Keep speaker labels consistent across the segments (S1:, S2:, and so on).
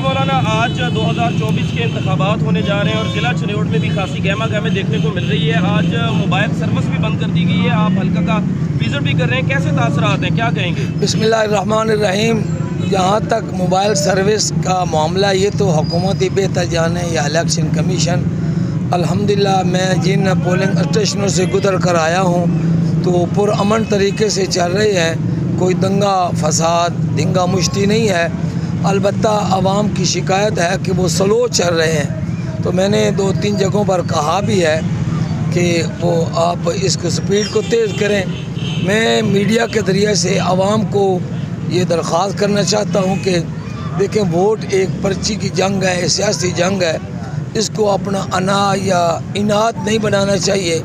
S1: مولانا آج 2024 کے انتخابات ہونے جا رہے ہیں اور ضلع چنیوٹ میں بھی خاصی گہما گہمی دیکھنے کو مل رہی ہے. آج موبائل سروس بھی بند کر دی گئی ہے, آپ حلقہ کا وزٹ بھی کر رہے ہیں, کیسے تاثرات ہیں, کیا کہیں گے؟
S2: بسم اللہ الرحمن الرحیم. جہاں تک موبائل سروس کا معاملہ یہ تو حکومتی بہتر جانے یا الیکشن کمیشن. الحمدللہ میں جن پولنگ اسٹیشنوں سے گزر کر آیا ہوں تو پرامن طریقے سے چل رہے ہیں, کوئی دنگا فساد دنگا مشتی نہیں ہے. البتہ عوام کی شکایت ہے کہ وہ سلو چل رہے ہیں, تو میں نے 2-3 جگہوں پر کہا بھی ہے کہ وہ آپ اس کو سپیڈ کو تیز کریں. میں میڈیا کے ذریعے سے عوام کو یہ درخواست کرنا چاہتا ہوں کہ دیکھیں, ووٹ ایک پرچی کی جنگ ہے, سیاسی جنگ ہے. اس کو اپنا انا یا اناد نہیں بنانا چاہیے.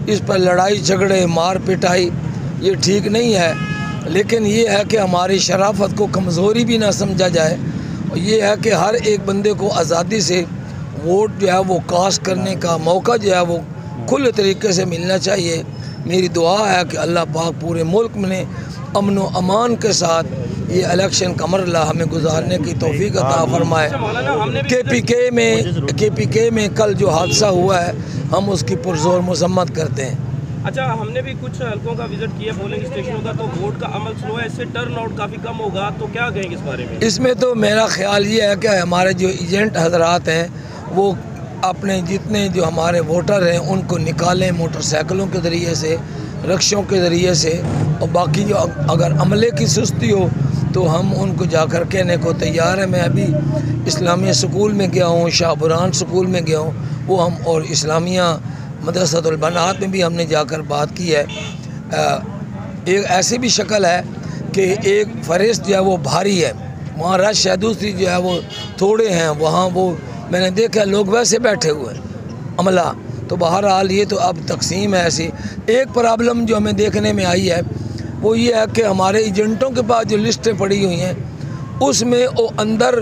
S2: اس پر لڑائی جھگڑے مار پٹائی یہ ٹھیک نہیں ہے, لیکن یہ ہے کہ ہماری شرافت کو کمزوری بھی نہ سمجھا جائے. یہ ہے کہ ہر ایک بندے کو آزادی سے ووٹ جو ہے وہ کاسٹ کرنے کا موقع جو ہے وہ کھلے طریقے سے ملنا چاہیے. میری دعا ہے کہ اللہ پاک پورے ملک میں امن و امان کے ساتھ یہ الیکشن کا مرحلہ ہمیں گزارنے کی توفیق عطا فرمائے. کے پی کے میں کل جو حادثہ ہوا ہے ہم اس کی پرزور مذمت کرتے ہیں.
S1: اچھا, ہم نے بھی کچھ حلقوں کا وزٹ کیا پولنگ اسٹیشنوں کا, تو ووٹ کا عمل سلو ہے, اس سے ٹرن آؤٹ کافی کم ہوگا, تو کیا کہیں گے اس بارے میں؟ اس میں
S2: تو میرا خیال یہ ہے کہ ہمارے جو ایجنٹ حضرات ہیں وہ اپنے جتنے جو ہمارے ووٹر ہیں ان کو نکالیں موٹر سائیکلوں کے ذریعے سے, رکشوں کے ذریعے سے, اور باقی جو اگر عملے کی سستی ہو تو ہم ان کو جا کر کہنے کو تیار ہیں. میں ابھی اسلامیہ سکول میں گیا ہوں, شاہ برہان سکول میں گیا ہوں, وہ ہم اور اسلامیہ مدرسۃ البنات میں بھی ہم نے جا کر بات کی ہے. ایک ایسی بھی شکل ہے کہ ایک فہرست جو ہے وہ بھاری ہے, وہاں رش ہے, دوسری جو ہے وہ تھوڑے ہیں, وہاں وہ میں نے دیکھا لوگ ویسے بیٹھے ہوئے ہیں عملہ. تو بہرحال یہ تو اب تقسیم ہے ایسی. ایک پرابلم جو ہمیں دیکھنے میں آئی ہے وہ یہ ہے کہ ہمارے ایجنٹوں کے پاس جو لسٹیں پڑی ہوئی ہیں اس میں وہ اندر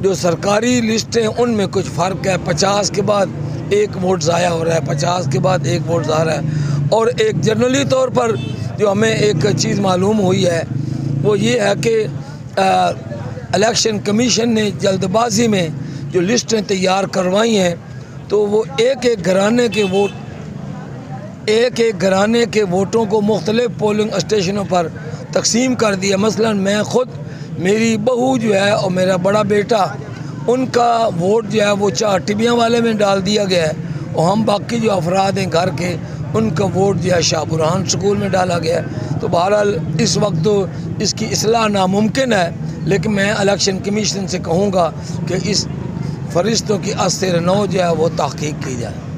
S2: جو سرکاری لسٹیں ان میں کچھ فرق ہے. 50 کے بعد 1 ووٹ ضائع ہو رہا ہے, 50 کے بعد 1 ووٹ ضائع ہے. اور ایک جنرلی طور پر جو ہمیں ایک چیز معلوم ہوئی ہے وہ یہ ہے کہ الیکشن کمیشن نے جلد بازی میں جو لسٹیں تیار کروائی ہیں تو وہ ایک ایک گھرانے کے ووٹوں کو مختلف پولنگ اسٹیشنوں پر تقسیم کر دیا. مثلا میں خود, میری بہو جو ہے اور میرا بڑا بیٹا, ان کا ووٹ جو ہے وہ 4 ٹبیاں والے میں ڈال دیا گیا ہے, اور ہم باقی جو افراد ہیں گھر کے ان کا ووٹ جو ہے شاہ برہان سکول میں ڈالا گیا ہے. تو بہرحال اس وقت تو اس کی اصلاح ناممکن ہے, لیکن میں الیکشن کمیشن سے کہوں گا کہ اس فرشتوں کی اثر نو جو ہے وہ تحقیق کی جائے.